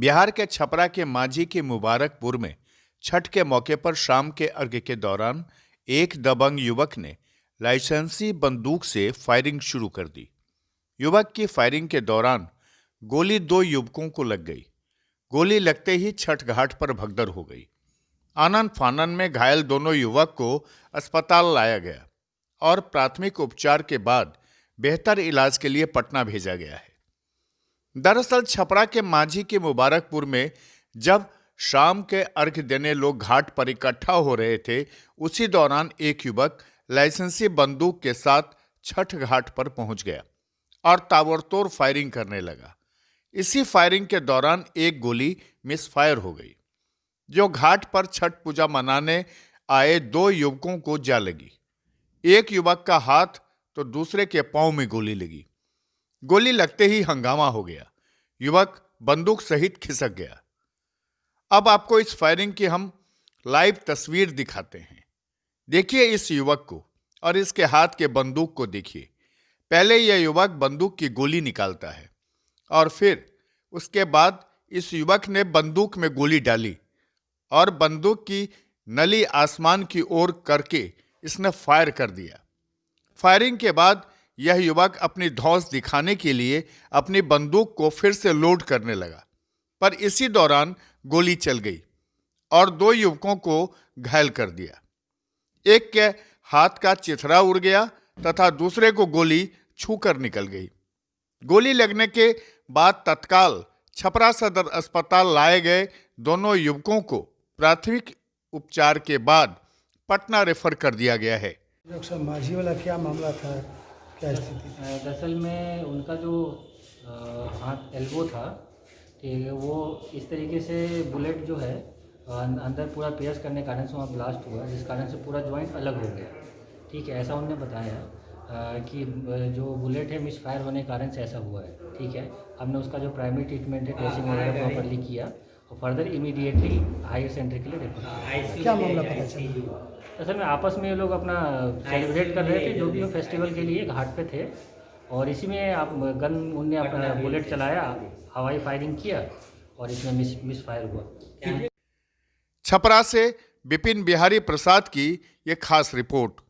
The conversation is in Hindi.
बिहार के छपरा के मांझी के मुबारकपुर में छठ के मौके पर शाम के अर्घ्य के दौरान एक दबंग युवक ने लाइसेंसी बंदूक से फायरिंग शुरू कर दी। युवक की फायरिंग के दौरान गोली दो युवकों को लग गई। गोली लगते ही छठ घाट पर भगदड़ हो गई। आनन फानन में घायल दोनों युवक को अस्पताल लाया गया और प्राथमिक उपचार के बाद बेहतर इलाज के लिए पटना भेजा गया है। दरअसल छपरा के मांझी के मुबारकपुर में जब शाम के अर्घ्य देने लोग घाट पर इकट्ठा हो रहे थे, उसी दौरान एक युवक लाइसेंसी बंदूक के साथ छठ घाट पर पहुंच गया और ताबड़तोड़ फायरिंग करने लगा। इसी फायरिंग के दौरान एक गोली मिसफायर हो गई, जो घाट पर छठ पूजा मनाने आए दो युवकों को जा लगी। एक युवक का हाथ तो दूसरे के पांव में गोली लगी। गोली लगते ही हंगामा हो गया। युवक बंदूक सहित खिसक गया। अब आपको इस फायरिंग की हम लाइव तस्वीर दिखाते हैं। देखिए इस युवक को और इसके हाथ के बंदूक को देखिए। पहले यह युवक बंदूक की गोली निकालता है और फिर उसके बाद इस युवक ने बंदूक में गोली डाली और बंदूक की नली आसमान की ओर करके इसने फायर कर दिया। फायरिंग के बाद यह युवक अपनी धौंस दिखाने के लिए अपनी बंदूक को फिर से लोड करने लगा, पर इसी दौरान गोली चल गई और दो युवकों को घायल कर दिया। एक के हाथ का चिथड़ा उड़ गया तथा दूसरे को गोली छूकर निकल गई। गोली लगने के बाद तत्काल छपरा सदर अस्पताल लाए गए दोनों युवकों को प्राथमिक उपचार के बाद पटना रेफर कर दिया गया है। डॉक्टर साहब, मांझी वाला क्या मामला था, क्या स्थिति थी? दरअसल में उनका जो हाथ एल्बो था, ठीक है, वो इस तरीके से बुलेट जो है अंदर पूरा पियर्स करने के कारण से वहाँ ब्लास्ट हुआ, जिस कारण से पूरा जॉइंट अलग हो गया। ठीक है, ऐसा उन्होंने बताया कि जो बुलेट है मिस फायर होने के कारण से ऐसा हुआ है। ठीक है, हमने उसका जो प्राइमरी ट्रीटमेंट है, ड्रेसिंग वगैरह प्रॉपरली किया और फर्दर इमीडिएटली हायर सेंटर के लिए रेफर किया। क्या मामला पता चला? असल में आपस में ये लोग अपना सेलिब्रेट कर रहे थे, जो भी वो फेस्टिवल के लिए घाट पे थे, और इसी में आप गन उनने अपना बुलेट चलाया, हवाई फायरिंग किया और इसमें मिस फायर हुआ। छपरा से विपिन बिहारी प्रसाद की ये खास रिपोर्ट।